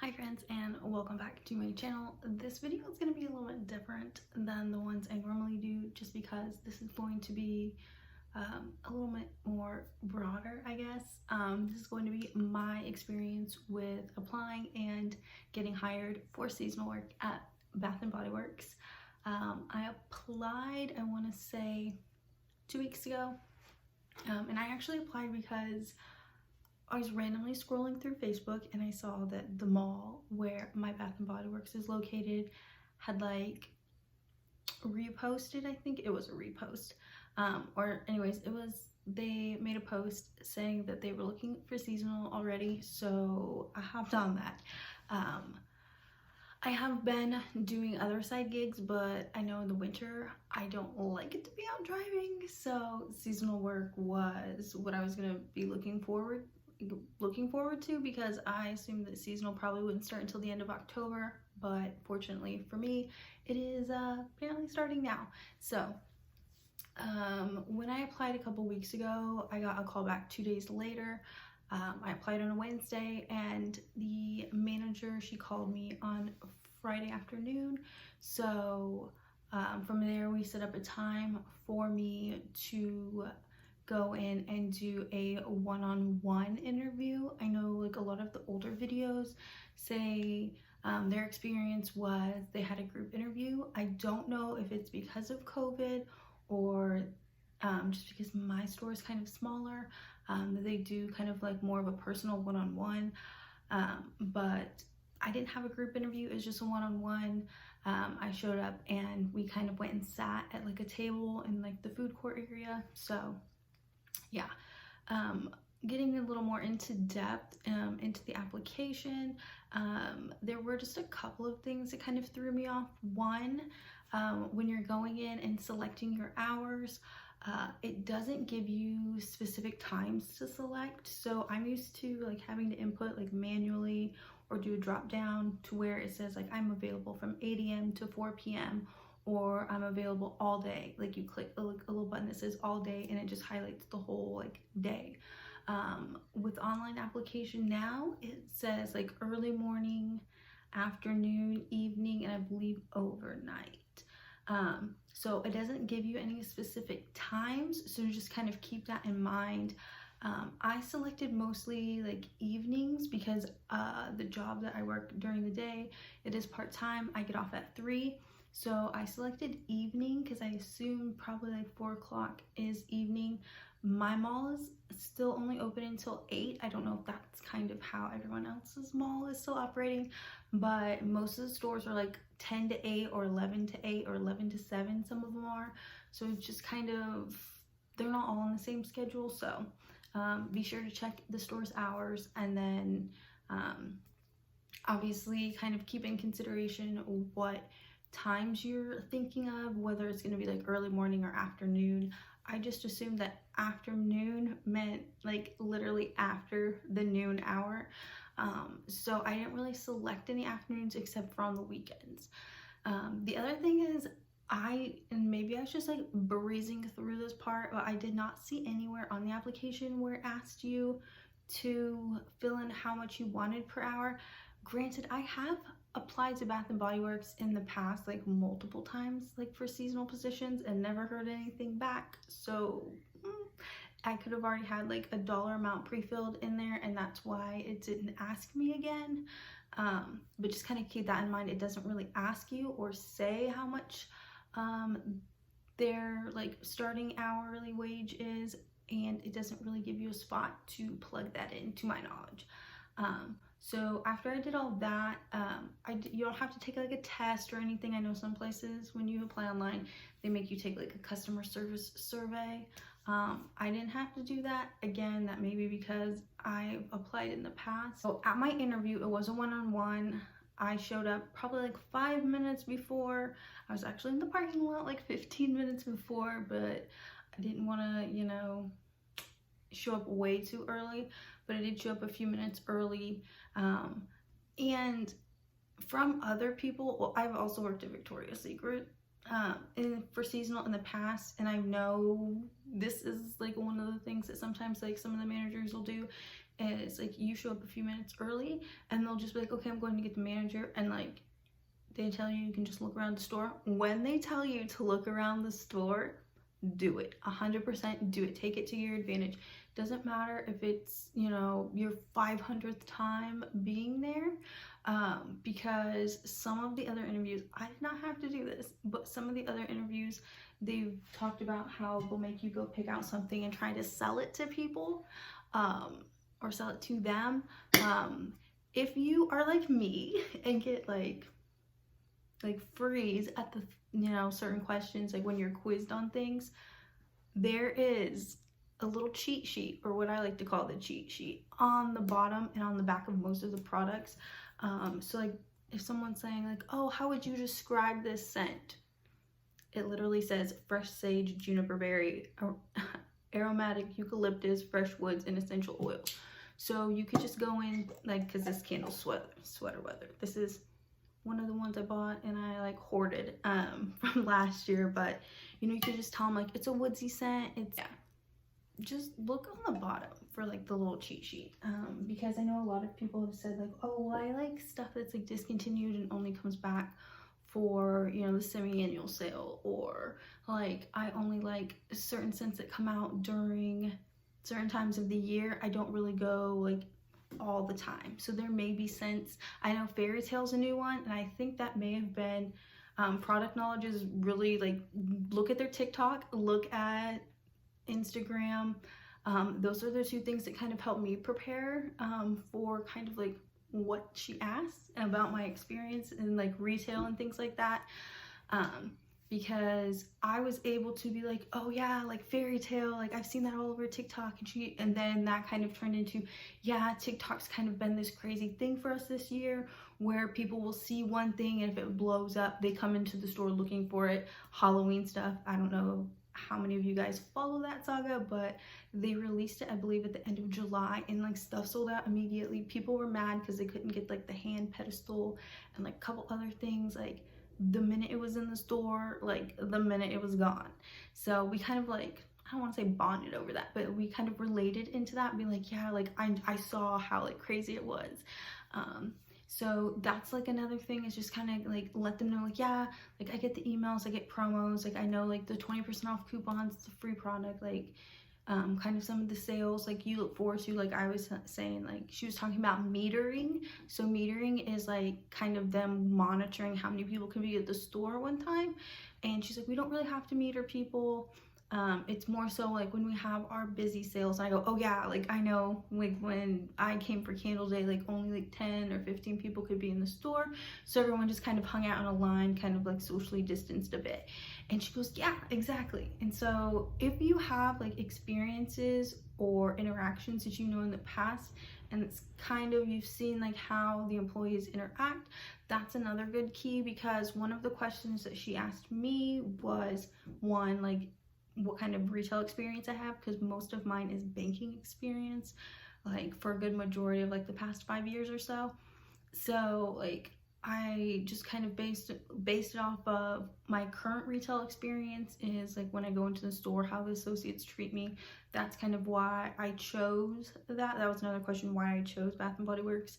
Hi friends, and welcome back to my channel. This video is going to be a little bit different than the ones I normally do just because this is going to be a little bit more broader, I guess. This is going to be my experience with applying and getting hired for seasonal work at Bath & Body Works. I applied, I want to say 2 weeks ago, and I actually applied because I was randomly scrolling through Facebook and I saw that the mall where my Bath & Body Works is located had like reposted, I think it was a repost, or anyways, they made a post saying that they were looking for seasonal already, so I hopped on that. I have been doing other side gigs, but I know in the winter I don't like it to be out driving, so seasonal work was what I was gonna be looking forward to, because I assumed that seasonal probably wouldn't start until the end of October, but fortunately for me it is apparently starting now. So when I applied a couple weeks ago, I got a call back 2 days later. I applied on a Wednesday and the manager, she called me on Friday afternoon. So from there we set up a time for me to go in and do a one-on-one interview. I know like a lot of the older videos say their experience was they had a group interview. I don't know if it's because of COVID or just because my store is kind of smaller, that they do kind of like more of a personal one-on-one, but I didn't have a group interview. It was just a one-on-one. I showed up and we kind of went and sat at like a table in like the food court area. So yeah, getting a little more into depth into the application, there were just a couple of things that kind of threw me off. One, when you're going in and selecting your hours, it doesn't give you specific times to select. So I'm used to like having to input like manually or do a drop down to where it says like I'm available from 8 a.m. to 4 p.m. or I'm available all day. Like you click a little button that says all day and it just highlights the whole like day. With online application now, it says like early morning, afternoon, evening, and I believe overnight. So it doesn't give you any specific times, so just kind of keep that in mind. I selected mostly like evenings because the job that I work during the day, it is part-time. I get off at 3, so I selected evening because I assumed probably like 4 o'clock is evening. My mall is still only open until 8. I don't know if that's kind of how everyone else's mall is still operating, but most of the stores are like 10 to 8 or 11 to 8 or 11 to 7, some of them are. So it's just kind of, they're not all on the same schedule. So be sure to check the store's hours, and then obviously kind of keep in consideration what times you're thinking of, whether it's going to be like early morning or afternoon. I just assumed that afternoon meant like literally after the noon hour. So I didn't really select any afternoons except for on the weekends. The other thing is, and maybe I was just like breezing through this part, but I did not see anywhere on the application where it asked you to fill in how much you wanted per hour. Granted, I have applied to Bath & Body Works in the past like multiple times, like for seasonal positions, and never heard anything back. So I could have already had like a dollar amount pre-filled in there, and that's why it didn't ask me again. But just kind of keep that in mind. It doesn't really ask you or say how much their like starting hourly wage is, and it doesn't really give you a spot to plug that in, to my knowledge. So after I did all that, you don't have to take like a test or anything. I know some places when you apply online, they make you take like a customer service survey. I didn't have to do that. Again, that may be because I applied in the past. So at my interview, it was a one-on-one. I showed up probably like 5 minutes before. I was actually in the parking lot like 15 minutes before, but I didn't want to, you know, show up way too early, but I did show up a few minutes early. And from other people, well, I've also worked at Victoria's Secret for seasonal in the past, and I know this is like one of the things that sometimes like some of the managers will do is like you show up a few minutes early and they'll just be like, okay, I'm going to get the manager, and like they tell you can just look around the store. When they tell you to look around the store, do it. 100% do it. Take it to your advantage. Doesn't matter if it's, you know, your 500th time being there, because some of the other interviews, I did not have to do this, but some of the other interviews, they've talked about how they'll make you go pick out something and try to sell it to people, or sell it to them. If you are like me and get like freeze at the, you know, certain questions, like when you're quizzed on things, there is a little cheat sheet, or what I like to call the cheat sheet, on the bottom and on the back of most of the products. So like if someone's saying like, oh, how would you describe this scent? It literally says fresh sage, juniper berry, aromatic eucalyptus, fresh woods, and essential oil. So you could just go in, like, because this candle's sweater weather. This is one of the ones I bought and I like hoarded from last year, but you know, you could just tell them like it's a woodsy scent. It's, yeah, just look on the bottom for like the little cheat sheet, because I know a lot of people have said like, oh, well, I like stuff that's like discontinued and only comes back for, you know, the semi-annual sale, or like I only like certain scents that come out during certain times of the year. I don't really go like all the time. So there may be scents. I know Fairy Tale's a new one, and I think that may have been, Product Knowledge is really like, look at their TikTok, look at Instagram. Those are the two things that kind of help me prepare for kind of like what she asked about my experience in like retail and things like that. Because I was able to be like, oh yeah, like Fairy Tale, like I've seen that all over TikTok, and then that kind of turned into, yeah, TikTok's kind of been this crazy thing for us this year, where people will see one thing and if it blows up, they come into the store looking for it. Halloween stuff, I don't know how many of you guys follow that saga, but they released it, I believe, at the end of July, and like stuff sold out immediately. People were mad because they couldn't get like the hand pedestal and like a couple other things. Like the minute it was in the store, like the minute it was gone. So we kind of like, I don't want to say bonded over that, but we kind of related into that, being like, yeah, like I saw how like crazy it was. So that's like another thing, is just kind of like let them know like, yeah, like I get the emails, I get promos, like I know like the 20% off coupons, it's a free product, like kind of some of the sales like you look forward to. Like I was saying, like she was talking about metering. So metering is like kind of them monitoring how many people can be at the store one time, and she's like, we don't really have to meter people. It's more so like when we have our busy sales. I go, oh yeah, like I know like when I came for Candle Day, like only like 10 or 15 people could be in the store, so everyone just kind of hung out in a line, kind of like socially distanced a bit. And she goes, yeah, exactly. And so if you have like experiences or interactions that you know in the past, and it's kind of, you've seen like how the employees interact, that's another good key. Because one of the questions that she asked me was, one, like what kind of retail experience I have, because most of mine is banking experience, like for a good majority of like the past 5 years or so. So like I just kind of based it off of my current retail experience, is like when I go into the store, how the associates treat me. That's kind of why I chose that. That was another question, why I chose Bath and Body Works,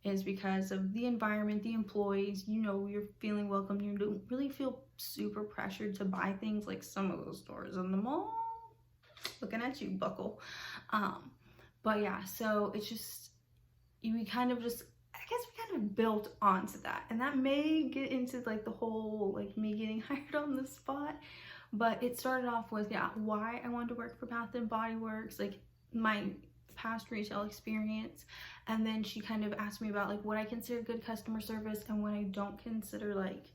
is because of the environment, the employees. You know, you're feeling welcome. You don't really feel super pressured to buy things like some of those stores in the mall. Looking at you, buckle. But yeah, so it's just, we kind of just, I guess we kind of built onto that. And that may get into like the whole like me getting hired on the spot, but it started off with, yeah, why I wanted to work for Bath and Body Works, like my past retail experience. And then she kind of asked me about like what I consider good customer service and what I don't consider like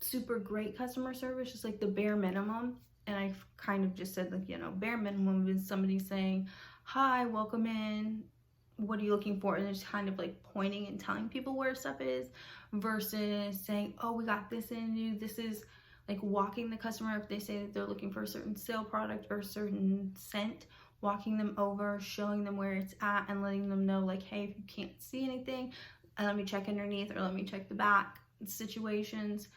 super great customer service, just like the bare minimum. And I kind of just said like, you know, bare minimum is somebody saying, hi, welcome in, what are you looking for? And just kind of like pointing and telling people where stuff is, versus saying, oh, we got this in you. This is like walking the customer, if they say that they're looking for a certain sale product or a certain scent, walking them over, showing them where it's at, and letting them know like, hey, if you can't see anything, let me check underneath, or let me check the back situations.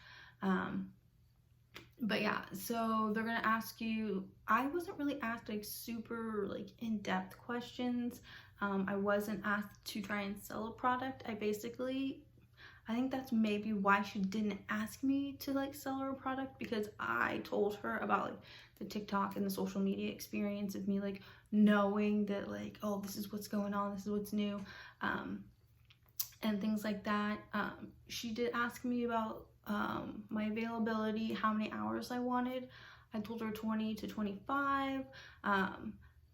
But yeah, so they're gonna ask you, I wasn't really asked like super like in-depth questions, I wasn't asked to try and sell a product. I think that's maybe why she didn't ask me to like sell her a product, because I told her about like the TikTok and the social media experience of me like knowing that like, oh, this is what's going on, this is what's new, and things like that. She did ask me about my availability, how many hours I wanted. I told her 20 to 25.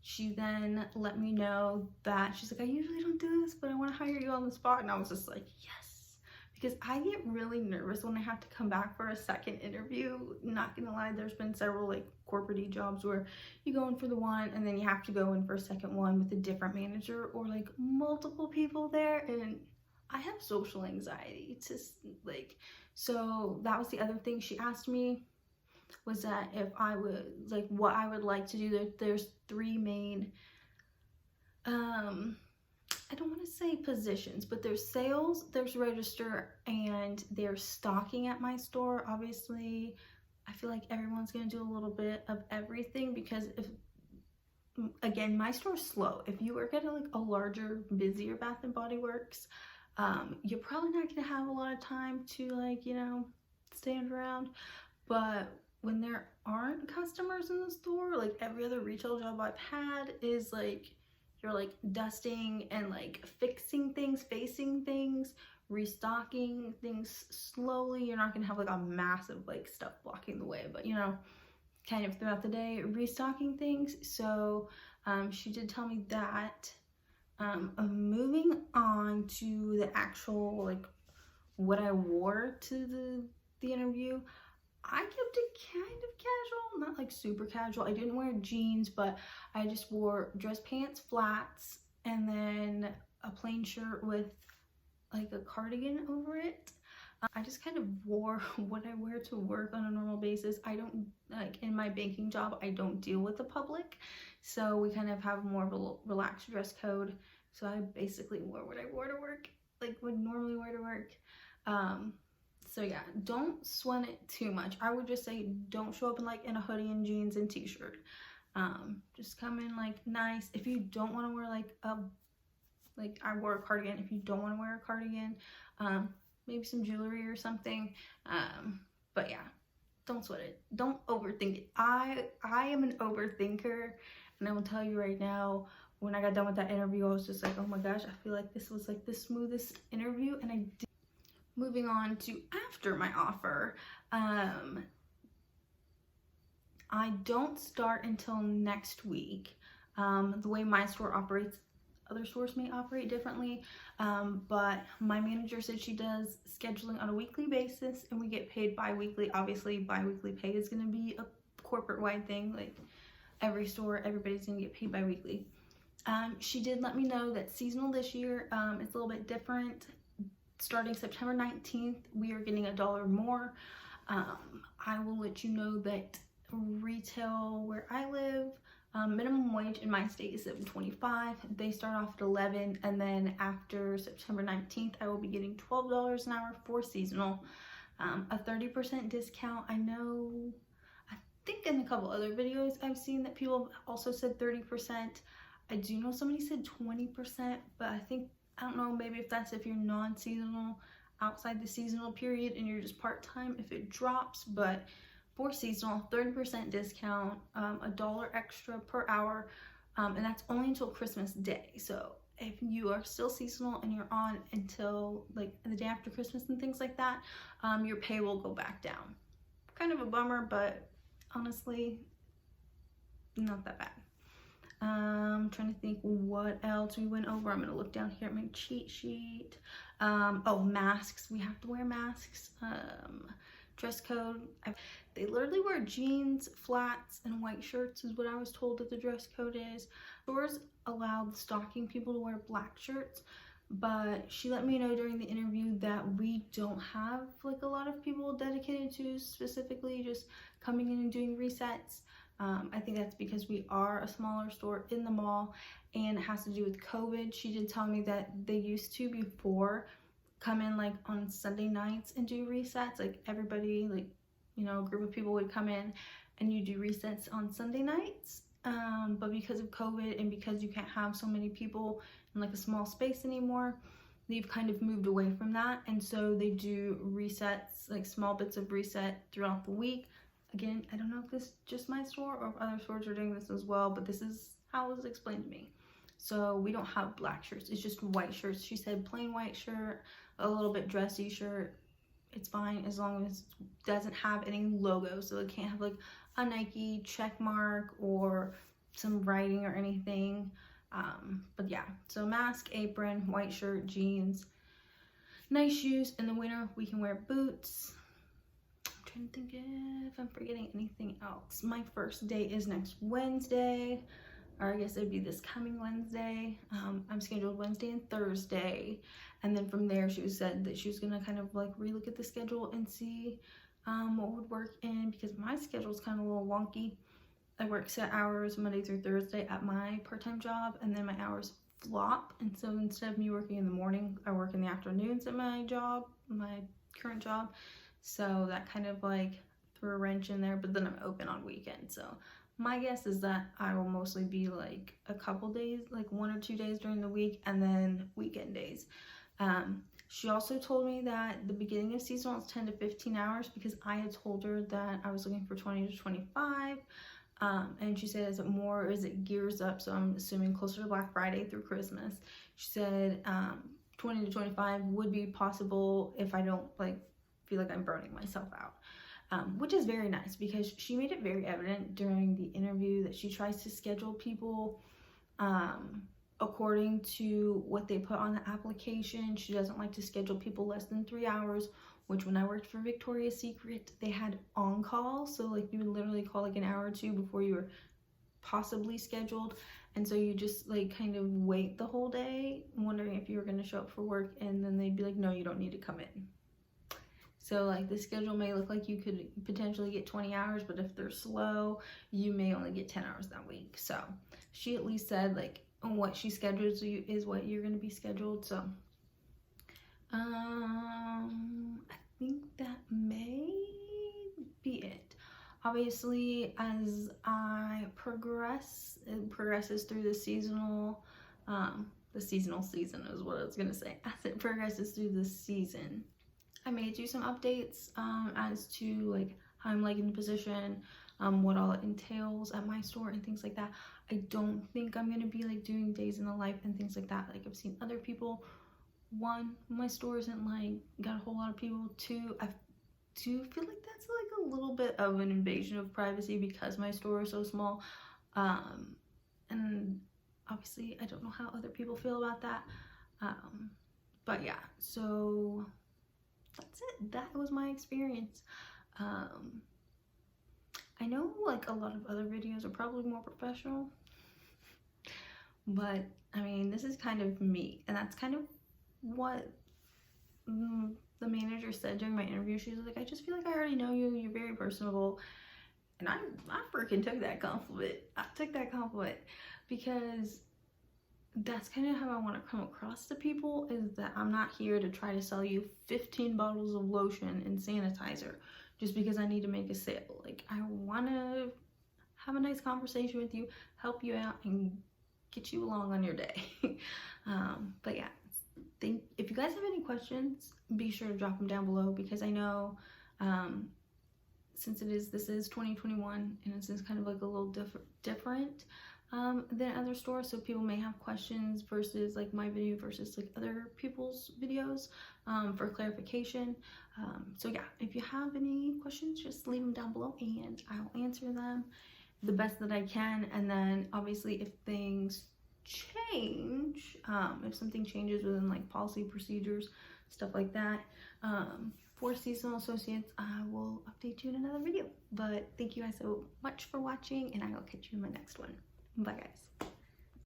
She then let me know that she's like, I usually don't do this, but I want to hire you on the spot. And I was just like, yes, because I get really nervous when I have to come back for a second interview. Not gonna lie, there's been several like corporate jobs where you go in for the one and then you have to go in for a second one with a different manager or like multiple people there, and I have social anxiety to like, so that was the other thing she asked me, was that if I would like what I would like to do. There's three main I don't want to say positions, but there's sales, there's register, and there's stocking at my store. Obviously I feel like everyone's gonna do a little bit of everything, because if, again, my store's slow. If you work at like a larger, busier Bath and Body Works, you're probably not gonna have a lot of time to like, you know, stand around. But when there aren't customers in the store, like every other retail job I've had is like, you're like dusting and like fixing things, facing things, restocking things slowly. You're not gonna have like a massive like stuff blocking the way, but you know, kind of throughout the day restocking things. So she did tell me that. Moving on to the actual like what I wore to the interview, I kept it kind of casual, not like super casual. I didn't wear jeans, but I just wore dress pants, flats, and then a plain shirt with like a cardigan over it. I just kind of wore what I wear to work on a normal basis. I don't, like in my banking job, I don't deal with the public, so we kind of have more of a relaxed dress code. So I basically wore what I wore to work, like would normally wear to work. So yeah, don't sweat it too much. I would just say don't show up in a hoodie and jeans and t-shirt. Just come in like nice. If you don't want to wear like I wore a cardigan, if you don't want to wear a cardigan, maybe some jewelry or something. But yeah, don't sweat it. Don't overthink it. I am an overthinker, and I will tell you right now, when I got done with that interview, I was just like, oh my gosh, I feel like this was like the smoothest interview, and I did. Moving on to after my offer, I don't start until next week. The way my store operates, other stores may operate differently, but my manager said she does scheduling on a weekly basis and we get paid bi-weekly. Obviously bi-weekly pay is going to be a corporate wide thing, like every store, everybody's going to get paid bi-weekly. She did let me know that seasonal this year, it's a little bit different. Starting September 19th, we are getting $1 more. I will let you know that retail where I live, minimum wage in my state is $7.25. They start off at 11, and then after September 19th, I will be getting $12 an hour for seasonal. A 30% discount. I think in a couple other videos I've seen that people also said 30%. I do know somebody said 20%, but I don't know, maybe if that's if you're non-seasonal, outside the seasonal period, and you're just part-time, if it drops. But for seasonal, 30% discount, $1 extra per hour, and that's only until Christmas Day. So if you are still seasonal and you're on until like the day after Christmas and things like that, your pay will go back down. Kind of a bummer, but honestly, not that bad. I'm trying to think what else we went over. I'm gonna look down here at my cheat sheet. Oh, masks. We have to wear masks. Dress code. They literally wear jeans, flats, and white shirts is what I was told that the dress code is. Stores allow the stocking people to wear black shirts, but she let me know during the interview that we don't have like a lot of people dedicated to specifically just coming in and doing resets. I think that's because we are a smaller store in the mall, and it has to do with COVID. She did tell me that they used to before come in like on Sunday nights and do resets. Like everybody, like, you know, a group of people would come in and you do resets on Sunday nights. but because of COVID and because you can't have so many people in like a small space anymore, they've kind of moved away from that. And so they do resets, like small bits of reset throughout the week. Again, I don't know if this is just my store or if other stores are doing this as well, but this is how it was explained to me. So we don't have black shirts, it's just white shirts. She said plain white shirt, a little bit dressy shirt, it's fine as long as it doesn't have any logo. So it can't have like a Nike check mark or some writing or anything. But yeah, so mask, apron, white shirt, jeans, nice shoes. In the winter we can wear boots. I'm trying to think if I'm forgetting anything else. My first day is next Wednesday, or I guess it'd be this coming Wednesday. I'm scheduled Wednesday and Thursday, and then from there she said that she was gonna kind of like relook at the schedule and see what would work in, because my schedule is kind of a little wonky. I work set hours Monday through Thursday at my part-time job, and then my hours flop. And so instead of me working in the morning, I work in the afternoons at my job, my current job. So that kind of like threw a wrench in there, but then I'm open on weekends. So my guess is that I will mostly be like a couple days, like 1 or 2 days during the week, and then weekend days. She also told me that the beginning of season was 10 to 15 hours because I had told her that I was looking for 20 to 25. And she said as it gears up, so I'm assuming closer to Black Friday through Christmas, she said 20 to 25 would be possible if I don't like feel like I'm burning myself out, which is very nice because she made it very evident during the interview that she tries to schedule people according to what they put on the application. She doesn't like to schedule people less than 3 hours, which when I worked for Victoria's Secret, they had on-call. So like you would literally call like an hour or two before you were possibly scheduled. And so you just like kind of wait the whole day wondering if you were gonna show up for work, and then they'd be like, no, you don't need to come in. So like the schedule may look like you could potentially get 20 hours, but if they're slow, you may only get 10 hours that week. So she at least said like what she schedules you is what you're gonna be scheduled. So I think that may be it. Obviously, as I progress, it progresses through the seasonal season is what I was gonna say. As it progresses through the season, I may do some updates as to like how I'm liking the position, what all it entails at my store and things like that. I don't think I'm gonna be like doing days in the life and things like that. Like I've seen other people. One, my store isn't like got a whole lot of people. Two, I do feel like that's like a little bit of an invasion of privacy because my store is so small. And obviously I don't know how other people feel about that. But yeah, so that's it. That was my experience. I know like a lot of other videos are probably more professional, but I mean, this is kind of me, and that's kind of what the manager said during my interview. She was like, I just feel like I already know you, you're very personable. And I freaking took that compliment. I took that compliment because that's kind of how I want to come across to people, is that I'm not here to try to sell you 15 bottles of lotion and sanitizer just because I need to make a sale. Like, I want to have a nice conversation with you, help you out, and get you along on your day. But yeah, if you guys have any questions, be sure to drop them down below, because I know since this is 2021 and this is kind of like a little different than other stores, so people may have questions versus like my video versus like other people's videos for clarification. So yeah, if you have any questions, just leave them down below and I'll answer them the best that I can. And then obviously if things change, if something changes within like policy, procedures, stuff like that, for seasonal associates, I will update you in another video. But thank you guys so much for watching, and I will catch you in my next one. Bye guys.